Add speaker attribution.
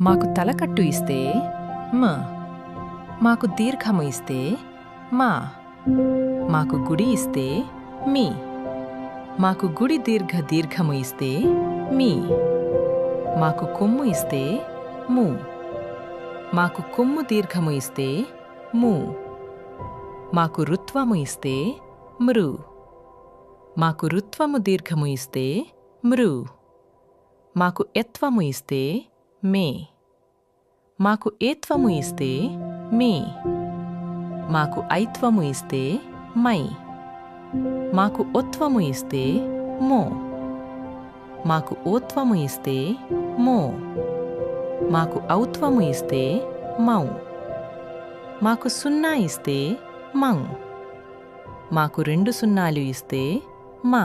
Speaker 1: మాకు తలకట్టు ఇస్తే మ, మాకు దీర్ఘము ఇస్తే మా, మాకు గుడి ఇస్తే మీ, మాకు గుడి దీర్ఘము ఇస్తే మీ, మాకు కొమ్ము ఇస్తే ము, మాకు కొమ్ము దీర్ఘము ఇస్తే ము, మాకు రుత్వము ఇస్తే మృ, మాకు రుత్వము దీర్ఘము ఇస్తే మృ, మాకు ఎత్వము ఇస్తే మే, మాకు ఏత్వము ఇస్తే మే, మాకు ఐత్వము ఇస్తే మై, మాకు ఒత్వము ఇస్తే మో, మాకు ఓత్వము ఇస్తే మో, మాకు ఔత్వము ఇస్తే మౌ, మాకు సున్నా ఇస్తే మం, మాకు 2 సున్నాలు ఇస్తే మా.